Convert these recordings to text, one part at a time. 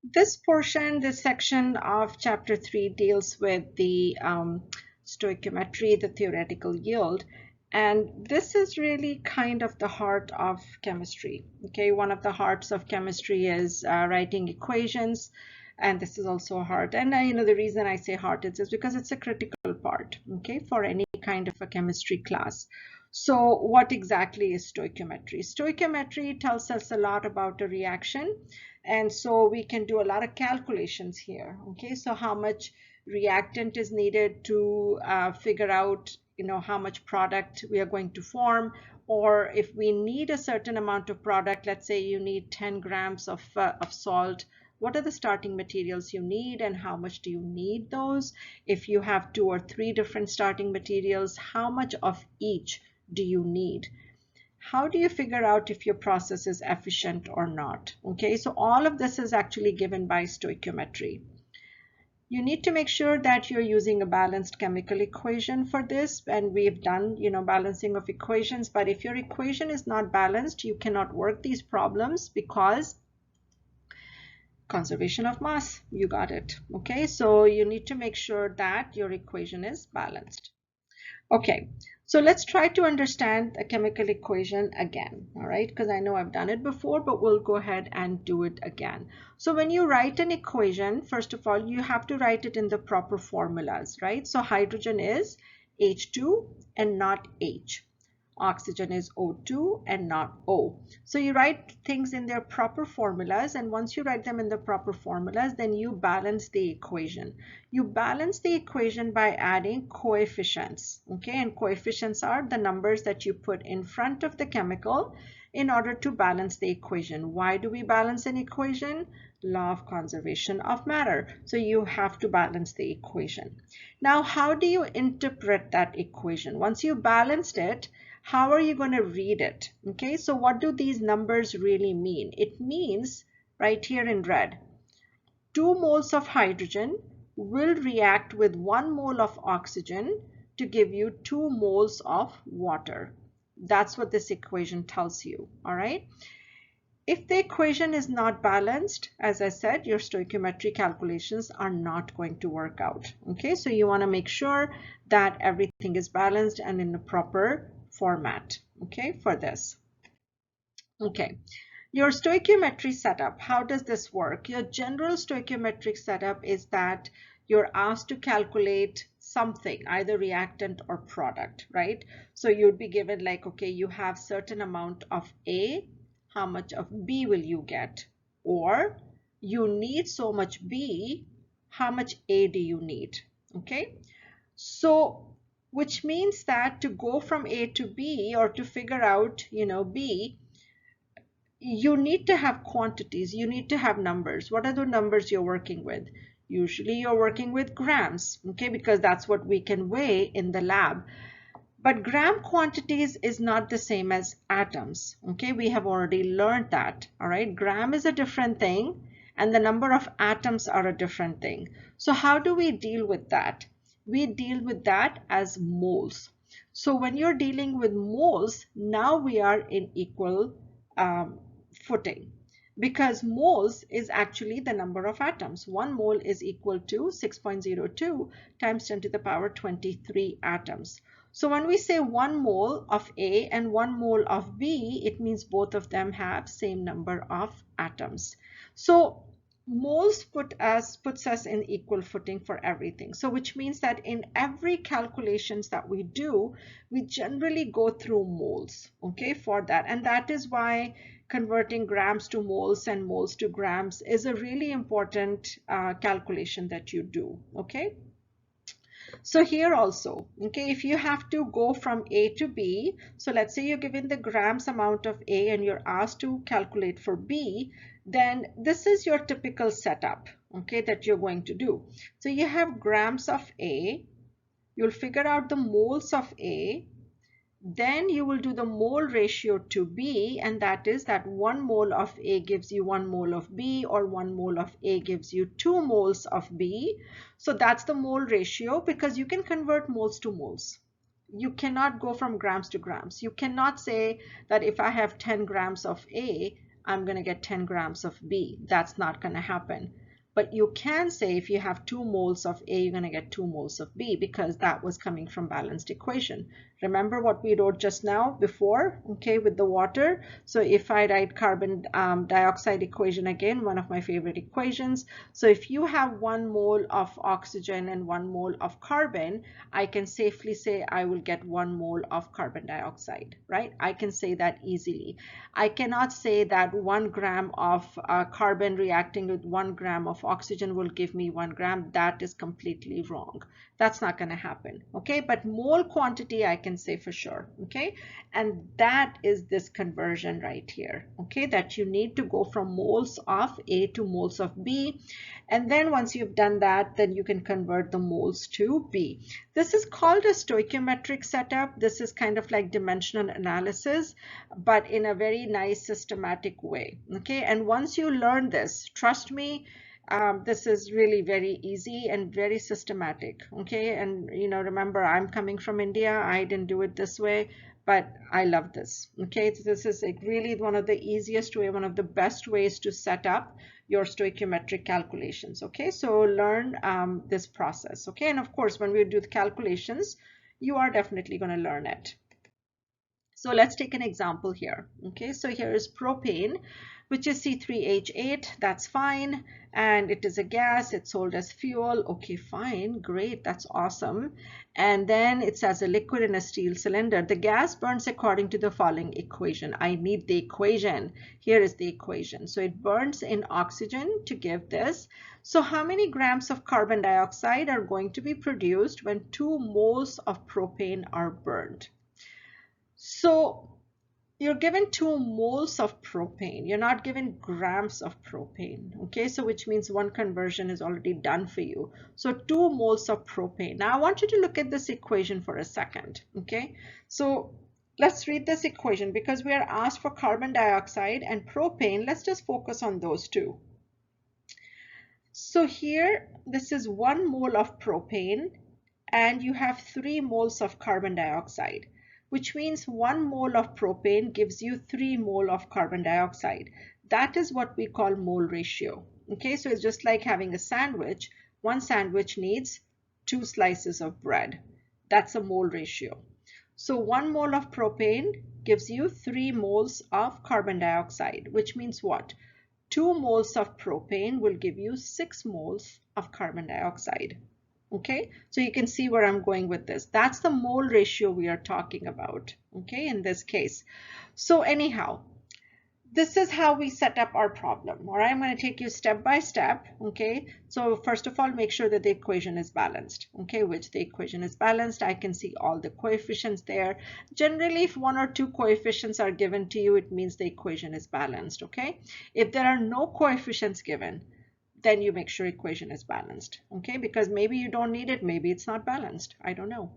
This portion, this section of chapter 3 deals with the stoichiometry, the theoretical yield. And this is really kind of the heart of chemistry. Okay, one of the hearts of chemistry is writing equations. And this is also a heart. And the reason I say heart is because it's a critical part, okay, for any kind of a chemistry class. So what exactly is stoichiometry? Stoichiometry tells us a lot about a reaction. And so we can do a lot of calculations here. Okay, so how much reactant is needed to figure out, how much product we are going to form, or if we need a certain amount of product, let's say you need 10 grams of salt, what are the starting materials you need and how much do you need those? If you have 2 or 3 different starting materials, how much of each do you need? How do you figure out if your process is efficient or not? Okay, so all of this is actually given by stoichiometry. You need to make sure that you're using a balanced chemical equation for this, and we've done, balancing of equations, but if your equation is not balanced, you cannot work these problems because conservation of mass, you got it. Okay, so you need to make sure that your equation is balanced. Okay, so let's try to understand a chemical equation again, all right? Because I know I've done it before, but we'll go ahead and do it again. So when you write an equation, first of all, you have to write it in the proper formulas, right? So hydrogen is H2 and not H. Oxygen is O2 and not O. So you write things in their proper formulas, and once you write them in the proper formulas, then you balance the equation. You balance the equation by adding coefficients, okay? And coefficients are the numbers that you put in front of the chemical in order to balance the equation. Why do we balance an equation? Law of conservation of matter. So you have to balance the equation. Now, how do you interpret that equation? Once you balanced it, how are you going to read it? Okay, so what do these numbers really mean? It means right here in red, 2 moles of hydrogen will react with 1 mole of oxygen to give you 2 moles of water. That's what this equation tells you, all right? If the equation is not balanced, as I said, your stoichiometry calculations are not going to work out. Okay, so you want to make sure that everything is balanced and in the proper format, okay, for this. Okay, your stoichiometry setup, how does this work? Your general stoichiometric setup is that you're asked to calculate something, either reactant or product, right? So you'd be given like, okay, you have certain amount of A, how much of B will you get? Or you need so much B, how much A do you need? Okay, so which means that to go from A to B or to figure out, B, you need to have quantities, you need to have numbers. What are the numbers you're working with? Usually you're working with grams, okay, because that's what we can weigh in the lab. But gram quantities is not the same as atoms, okay? We have already learned that, all right? Gram is a different thing, and the number of atoms are a different thing. So how do we deal with that? We deal with that as moles. So when you're dealing with moles, now we are in equal footing, because moles is actually the number of atoms. 1 mole is equal to 6.02 times 10 to the power 23 atoms. So when we say 1 mole of A and 1 mole of B, it means both of them have same number of atoms. So moles puts us in equal footing for everything. So which means that in every calculations that we do, we generally go through moles, okay, for that. And that is why converting grams to moles and moles to grams is a really important calculation that you do, okay? So here also, okay, if you have to go from A to B, so let's say you're given the grams amount of A and you're asked to calculate for B, then this is your typical setup, okay, that you're going to do. So you have grams of A, you'll figure out the moles of A, then you will do the mole ratio to B, and that is that 1 mole of A gives you 1 mole of B, or 1 mole of A gives you 2 moles of B. So that's the mole ratio, because you can convert moles to moles. You cannot go from grams to grams. You cannot say that if I have 10 grams of A, I'm going to get 10 grams of B. That's not going to happen. But you can say if you have 2 moles of A, you're going to get 2 moles of B because that was coming from balanced equation. Remember what we wrote just now before, okay, with the water? So if I write carbon dioxide equation again, one of my favorite equations. So if you have 1 mole of oxygen and 1 mole of carbon, I can safely say I will get 1 mole of carbon dioxide, right? I can say that easily. I cannot say that 1 gram of carbon reacting with 1 gram of oxygen will give me 1 gram. That is completely wrong. That's not going to happen, okay? But mole quantity I can say for sure, okay? And that is this conversion right here, okay? That you need to go from moles of A to moles of B. And then once you've done that, then you can convert the moles to B. This is called a stoichiometric setup. This is kind of like dimensional analysis, but in a very nice systematic way, okay? And once you learn this, trust me, this is really very easy and very systematic, okay? And remember, I'm coming from India. I didn't do it this way, but I love this, okay? So this is like really one of the easiest way, one of the best ways to set up your stoichiometric calculations, okay? So learn this process, okay? And of course, when we do the calculations, you are definitely going to learn it. So let's take an example here, okay? So here is propane, which is C3H8, that's fine. And it is a gas, it's sold as fuel. Okay, fine, great, that's awesome. And then it says a liquid in a steel cylinder. The gas burns according to the following equation. I need the equation. Here is the equation. So it burns in oxygen to give this. So how many grams of carbon dioxide are going to be produced when 2 moles of propane are burned? So you're given 2 moles of propane. You're not given grams of propane, okay? So which means one conversion is already done for you. So 2 moles of propane. Now I want you to look at this equation for a second, okay? So let's read this equation because we are asked for carbon dioxide and propane. Let's just focus on those two. So here, this is 1 mole of propane and you have 3 moles of carbon dioxide, which means 1 mole of propane gives you 3 mole of carbon dioxide. That is what we call mole ratio. Okay, so it's just like having a sandwich. One sandwich needs 2 slices of bread. That's a mole ratio. So 1 mole of propane gives you 3 moles of carbon dioxide, which means what? 2 moles of propane will give you 6 moles of carbon dioxide. Okay, so you can see where I'm going with this. That's the mole ratio we are talking about, okay, in this case. So anyhow, this is how we set up our problem. All right, I'm going to take you step by step, okay? So first of all, make sure that the equation is balanced, okay? Which the equation is balanced. I can see all the coefficients there. Generally, if 1 or 2 coefficients are given to you, it means the equation is balanced, okay? If there are no coefficients given, then you make sure equation is balanced, okay? Because maybe you don't need it, maybe it's not balanced, I don't know.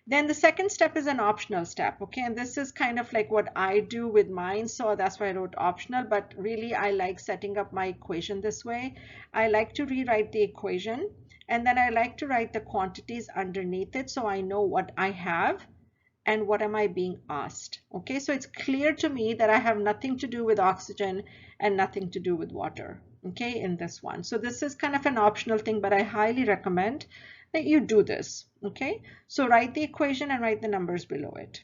Then the second step is an optional step, okay? And this is kind of like what I do with mine, so that's why I wrote optional, but really I like setting up my equation this way. I like to rewrite the equation, and then I like to write the quantities underneath it so I know what I have and what am I being asked, okay? So it's clear to me that I have nothing to do with oxygen and nothing to do with water, okay, in this one. So this is kind of an optional thing, but I highly recommend that you do this, okay? So write the equation and write the numbers below it.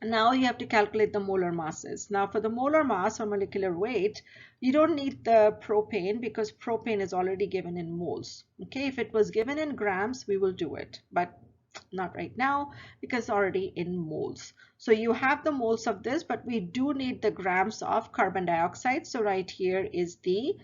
Now you have to calculate the molar masses. Now for the molar mass or molecular weight, you don't need the propane because propane is already given in moles, okay? If it was given in grams, we will do it, but not right now because it's already in moles. So you have the moles of this, but we do need the grams of carbon dioxide. So right here is the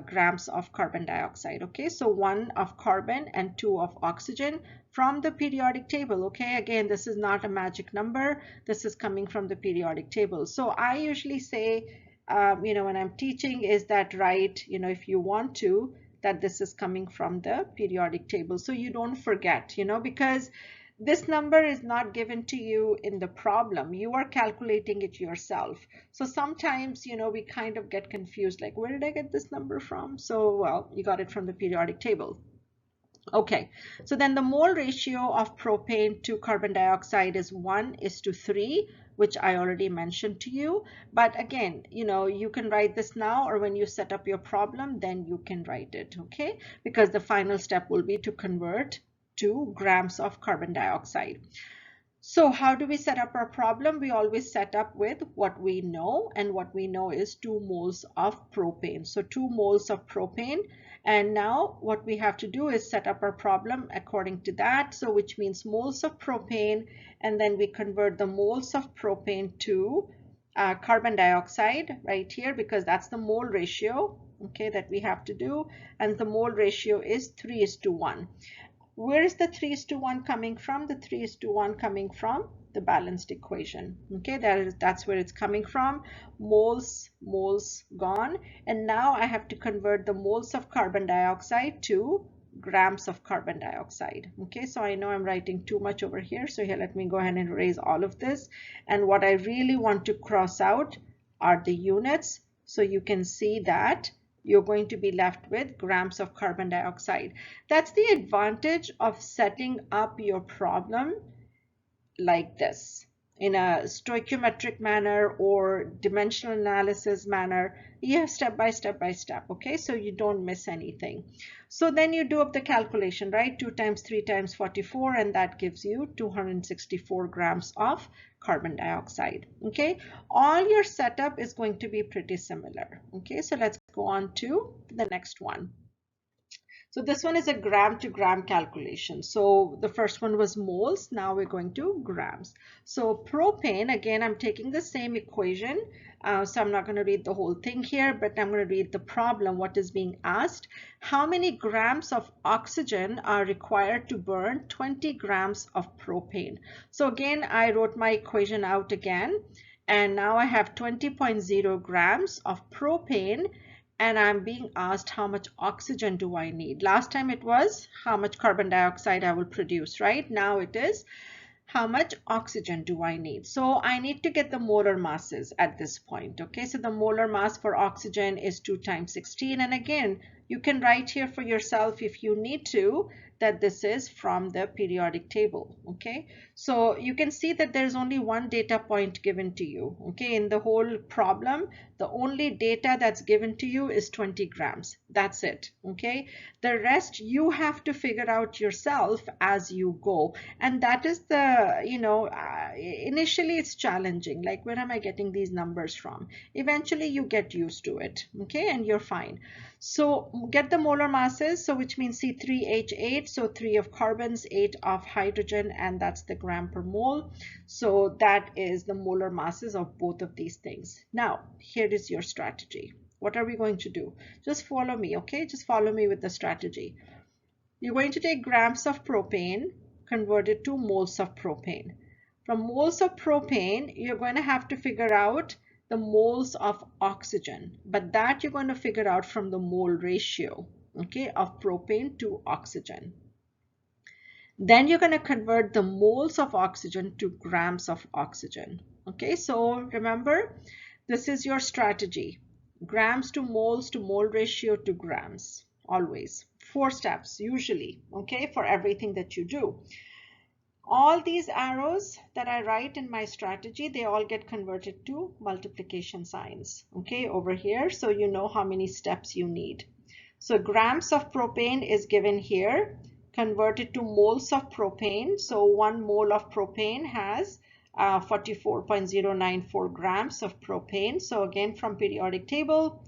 grams of carbon dioxide, okay? So 1 of carbon and 2 of oxygen from the periodic table, okay? Again, this is not a magic number. This is coming from the periodic table. So I usually say, when I'm teaching is that write, if you want to, that this is coming from the periodic table. So you don't forget, because this number is not given to you in the problem. You are calculating it yourself. So sometimes, we kind of get confused, like, where did I get this number from? So, well, you got it from the periodic table. Okay, so then the mole ratio of propane to carbon dioxide is 1:3, which I already mentioned to you. But again, you can write this now, or when you set up your problem, then you can write it, okay? Because the final step will be to convert to grams of carbon dioxide. So how do we set up our problem? We always set up with what we know, and what we know is 2 moles of propane. So 2 moles of propane. And now what we have to do is set up our problem according to that. So which means moles of propane, and then we convert the moles of propane to carbon dioxide right here, because that's the mole ratio, okay, that we have to do. And the mole ratio is 3:1. Where is the 3:1 coming from? The 3:1 coming from the balanced equation. Okay, that's where it's coming from. Moles gone. And now I have to convert the moles of carbon dioxide to grams of carbon dioxide. Okay, so I know I'm writing too much over here. So here, let me go ahead and erase all of this. And what I really want to cross out are the units. So you can see that you're going to be left with grams of carbon dioxide. That's the advantage of setting up your problem like this, in a stoichiometric manner or dimensional analysis manner. Yeah, step by step by step, okay, so you don't miss anything. So then you do up the calculation, right? 2 times 3 times 44, and that gives you 264 grams of carbon dioxide. Okay, all your setup is going to be pretty similar. Okay, so let's go on to the next one. So this one is a gram to gram calculation. So the first one was moles. Now we're going to grams. So propane, again, I'm taking the same equation. So I'm not going to read the whole thing here, but I'm going to read the problem, what is being asked. How many grams of oxygen are required to burn 20 grams of propane? So again, I wrote my equation out again. And now I have 20.0 grams of propane. And I'm being asked how much oxygen do I need. Last time it was how much carbon dioxide I will produce, right? Now it is how much oxygen do I need? So I need to get the molar masses at this point. Okay, so the molar mass for oxygen is 2 times 16. And again, you can write here for yourself if you need to that this is from the periodic table. Okay, so you can see that there's only one data point given to you. Okay, in the whole problem, the only data that's given to you is 20 grams. That's it. Okay, the rest you have to figure out yourself as you go. And that is the, initially it's challenging. Like, where am I getting these numbers from? Eventually you get used to it. Okay, and you're fine. So get the molar masses. So which means C3H8. So 3 of carbons, 8 of hydrogen, and that's the gram per mole. So that is the molar masses of both of these things. Now, here is your strategy. What are we going to do? Just follow me, okay? Just follow me with the strategy. You're going to take grams of propane, convert it to moles of propane. From moles of propane, you're going to have to figure out the moles of oxygen, but that you're going to figure out from the mole ratio, okay, of propane to oxygen. Then you're going to convert the moles of oxygen to grams of oxygen. Okay, so remember, this is your strategy. Grams to mole ratio to grams, always. 4 steps usually, okay, for everything that you do. All these arrows that I write in my strategy, they all get converted to multiplication signs, okay, over here. So you know how many steps you need. So grams of propane is given here, converted to moles of propane. So 1 mole of propane has 44.094 grams of propane. So again, from periodic table.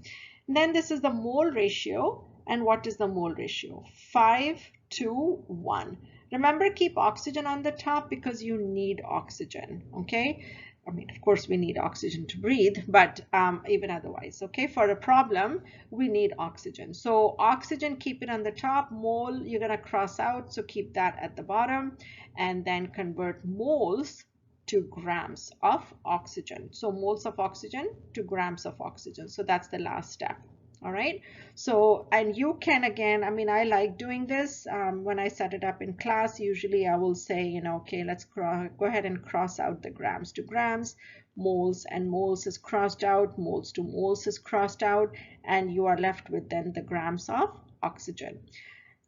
Then this is the mole ratio. And what is the mole ratio? 5:1. Remember, keep oxygen on the top because you need oxygen, okay? I mean, of course, we need oxygen to breathe, but even otherwise, okay? For a problem, we need oxygen. So oxygen, keep it on the top. Mole, you're going to cross out, so keep that at the bottom. And then convert moles to grams of oxygen. So moles of oxygen to grams of oxygen. So that's the last step. All right, so, and you can, again, I mean, I like doing this when I set it up in class. Usually I will say, okay, let's go ahead and cross out the grams to grams, moles and moles is crossed out, moles to moles is crossed out, and you are left with then the grams of oxygen.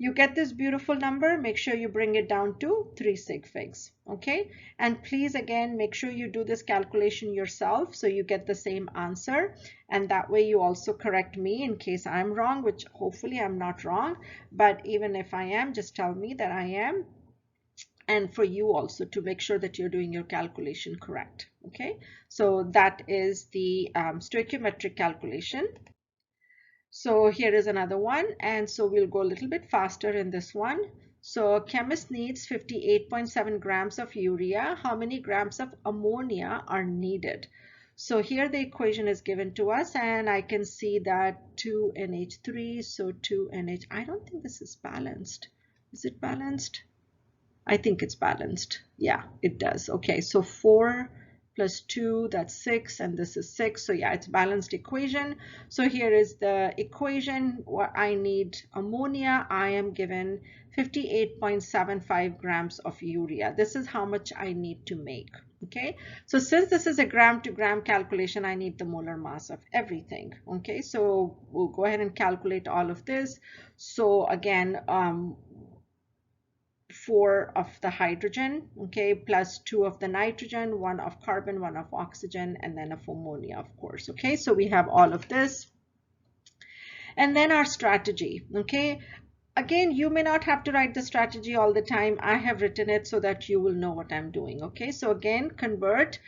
You get this beautiful number, make sure you bring it down to 3 sig figs, okay? And please, again, make sure you do this calculation yourself so you get the same answer. And that way you also correct me in case I'm wrong, which hopefully I'm not wrong. But even if I am, just tell me that I am. And for you also to make sure that you're doing your calculation correct, okay? So that is the stoichiometric calculation. So here is another one, and so we'll go a little bit faster in this one. So a chemist needs 58.7 grams of urea. How many grams of ammonia are needed? So here the equation is given to us, and I can see that 2NH3, so 2NH. I don't think this is balanced. Is it balanced? I think it's balanced. Yeah, it does. Okay, so 4 plus 2, that's 6, and this is 6. So yeah, it's balanced equation. So here is the equation. What I need ammonia. I am given 58.75 grams of urea. This is how much I need to make. Okay, so since this is a gram to gram calculation, I need the molar mass of everything. Okay, so we'll go ahead and calculate all of this. So again, 4 of the hydrogen, okay, plus 2 of the nitrogen, 1 of carbon, 1 of oxygen, and then of ammonia, of course. Okay, so we have all of this. And then our strategy, okay. Again, you may not have to write the strategy all the time. I have written it so that you will know what I'm doing. Okay, so again, convert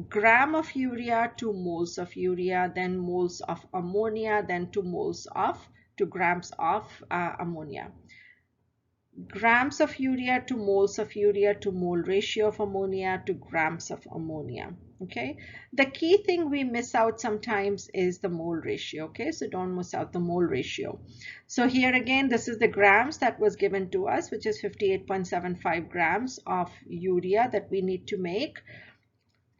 gram of urea to moles of urea, then moles of ammonia, then to grams of ammonia. Grams of urea to moles of urea to mole ratio of ammonia to grams of ammonia. Okay, the key thing we miss out sometimes is the mole ratio. Okay, so don't miss out the mole ratio. So here again, this is the grams that was given to us, which is 58.75 grams of urea that we need to make.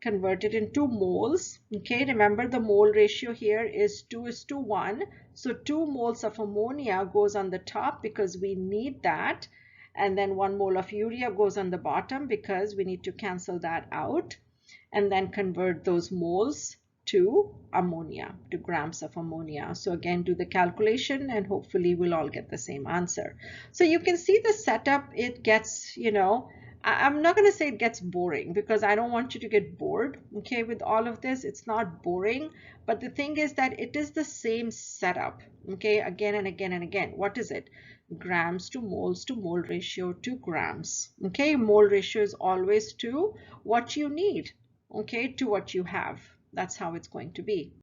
Convert it into moles. Okay, remember the mole ratio here is 2:1. So 2 moles of ammonia goes on the top because we need that. And then 1 mole of urea goes on the bottom because we need to cancel that out. And then convert those moles to ammonia, to grams of ammonia. So again, do the calculation and hopefully we'll all get the same answer. So you can see the setup, it gets, I'm not going to say it gets boring because I don't want you to get bored, okay, with all of this. It's not boring, but the thing is that it is the same setup, okay, again and again and again. What is it? Grams to mole ratio to grams, okay. Mole ratio is always to what you need, okay, to what you have. That's how it's going to be.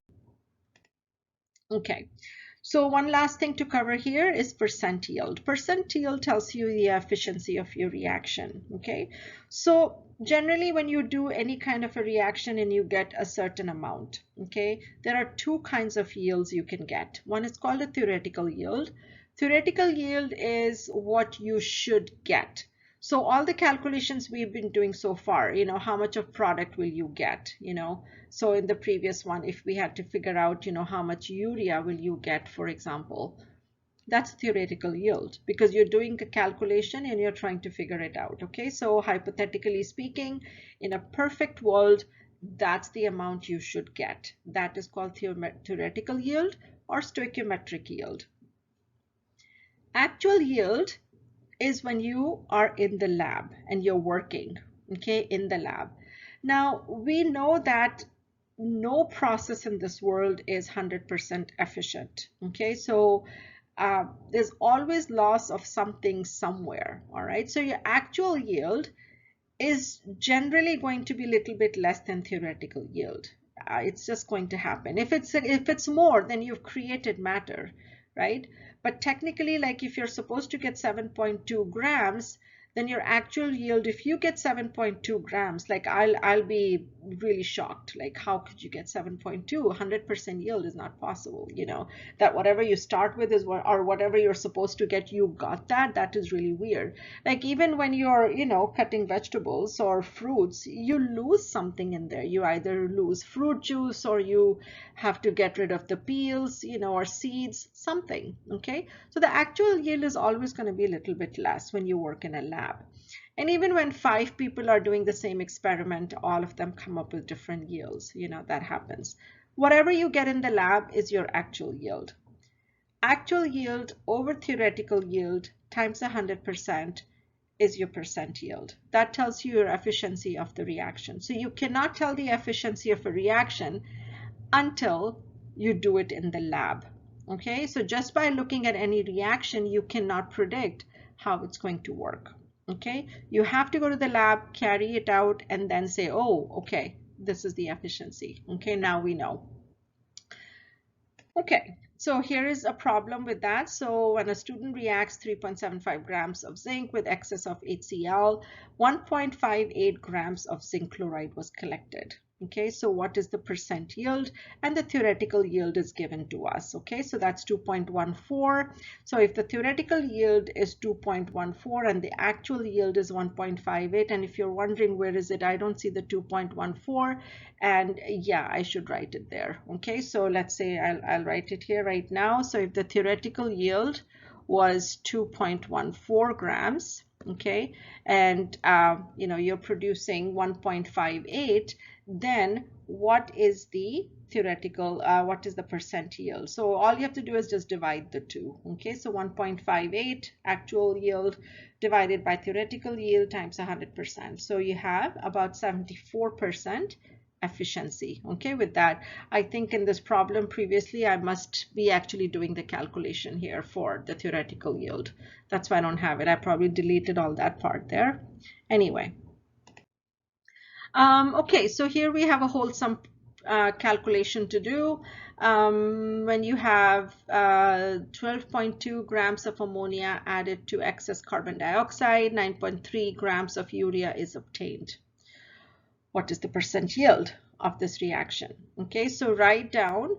Okay. So one last thing to cover here is percent yield. Percent yield tells you the efficiency of your reaction, okay? So generally when you do any kind of a reaction and you get a certain amount, okay, there are 2 kinds of yields you can get. One is called a theoretical yield. Theoretical yield is what you should get. So all the calculations we've been doing so far, how much of product will you get, So in the previous one, if we had to figure out, how much urea will you get, for example, that's theoretical yield because you're doing a calculation and you're trying to figure it out. Okay, so hypothetically speaking, in a perfect world, that's the amount you should get. That is called theoretical yield or stoichiometric yield. Actual yield is when you are in the lab and you're working, okay, in the lab. Now, we know that no process in this world is 100% efficient, okay? So there's always loss of something somewhere, all right? So your actual yield is generally going to be a little bit less than theoretical yield. It's just going to happen. If it's more, then you've created matter, right? But technically, like if you're supposed to get 7.2 grams, then your actual yield, if you get 7.2 grams, like I'll be really shocked. Like, how could you get 7.2? 100% yield is not possible, that whatever you start with is what, or whatever you're supposed to get, you got that. That is really weird. Like even when you're, cutting vegetables or fruits, you lose something in there. You either lose fruit juice or you have to get rid of the peels, or seeds, something, okay? So the actual yield is always going to be a little bit less when you work in a lab. And even when 5 people are doing the same experiment, all of them come up with different yields. That happens. Whatever you get in the lab is your actual yield. Actual yield over theoretical yield times 100% is your percent yield. That tells you your efficiency of the reaction. So you cannot tell the efficiency of a reaction until you do it in the lab. Okay, so just by looking at any reaction, you cannot predict how it's going to work. Okay, you have to go to the lab, carry it out, and then say, oh, okay, this is the efficiency. Okay, now we know. Okay, so here is a problem with that. So when a student reacts 3.75 grams of zinc with excess of HCl, 1.58 grams of zinc chloride was collected. Okay, so what is the percent yield? And the theoretical yield is given to us. Okay, so that's 2.14. So if the theoretical yield is 2.14 and the actual yield is 1.58, and if you're wondering where is it, I don't see the 2.14, and yeah, I should write it there. Okay, so let's say I'll write it here right now. So if the theoretical yield was 2.14 grams, okay, and you know, you're producing 1.58, then what is the theoretical, what is the percent yield? So all you have to do is just divide the two. Okay, so 1.58 actual yield divided by theoretical yield times 100%. So you have about 74% efficiency. Okay, with that, I think in this problem previously I must be actually doing the calculation here for the theoretical yield. That's why I don't have it. I probably deleted all that part there. Anyway, okay, so here we have a wholesome calculation to do. When you have 12.2 grams of ammonia added to excess carbon dioxide, 9.3 grams of urea is obtained. What is the percent yield of this reaction? Okay, so write down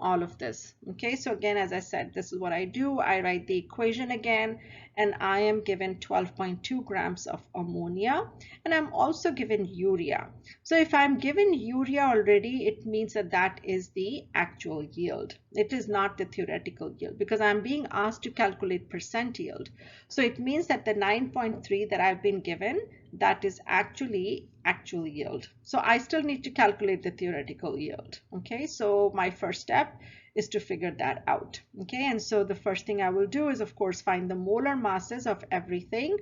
all of this. Okay, so again, as I said, this is what I do. I write the equation again, and I am given 12.2 grams of ammonia, and I'm also given urea. So if I'm given urea already, it means that that is the actual yield. It is not the theoretical yield, because I'm being asked to calculate percent yield. So it means that the 9.3 that I've been given, that is actually actual yield. So I still need to calculate the theoretical yield. Okay, so my first step is to figure that out. Okay, and so the first thing I will do is, of course, find the molar masses of everything.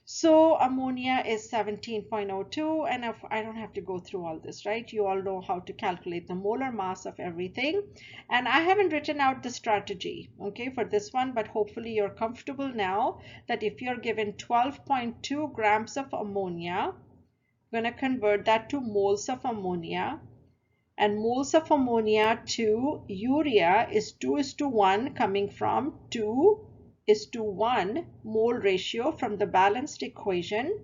So ammonia is 17.02, and if I don't have to go through all this, right? You all know how to calculate the molar mass of everything. And I haven't written out the strategy, okay, for this one, but hopefully you're comfortable now that if you're given 12.2 grams of ammonia, I'm going to convert that to moles of ammonia. And moles of ammonia to urea is 2:1, coming from 2:1 mole ratio from the balanced equation.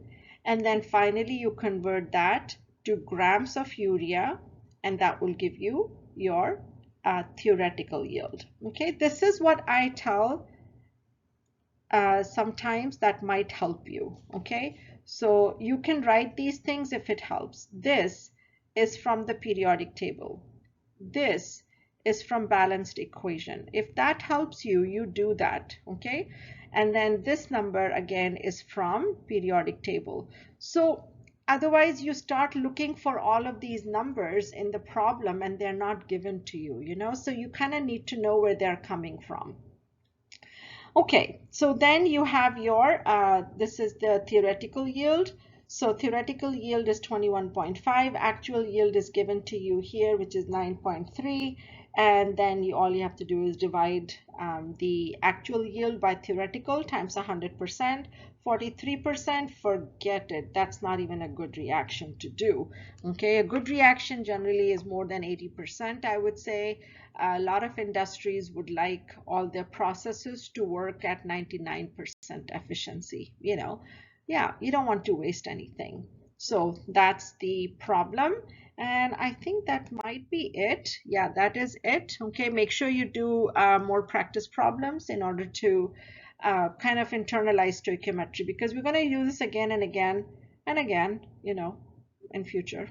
And then finally you convert that to grams of urea, and that will give you your theoretical yield. Okay, this is what I tell sometimes that might help you. Okay, so you can write these things if it helps. This is from the periodic table. This is from balanced equation. If that helps you, you do that. Okay, and then this number again is from periodic table. So otherwise you start looking for all of these numbers in the problem and they're not given to you, you know, so you kind of need to know where they're coming from. Okay, so then you have your, this is the theoretical yield. So theoretical yield is 21.5. Actual yield is given to you here, which is 9.3. And then all you have to do is divide the actual yield by theoretical times 100%. 43%, forget it. That's not even a good reaction to do. Okay, a good reaction generally is more than 80%, I would say. A lot of industries would like all their processes to work at 99% efficiency. You know, yeah, you don't want to waste anything. So that's the problem. And I think that might be it. Yeah, that is it. Okay, make sure you do more practice problems in order to kind of internalize stoichiometry, because we're going to use this again and again and again, you know, in future.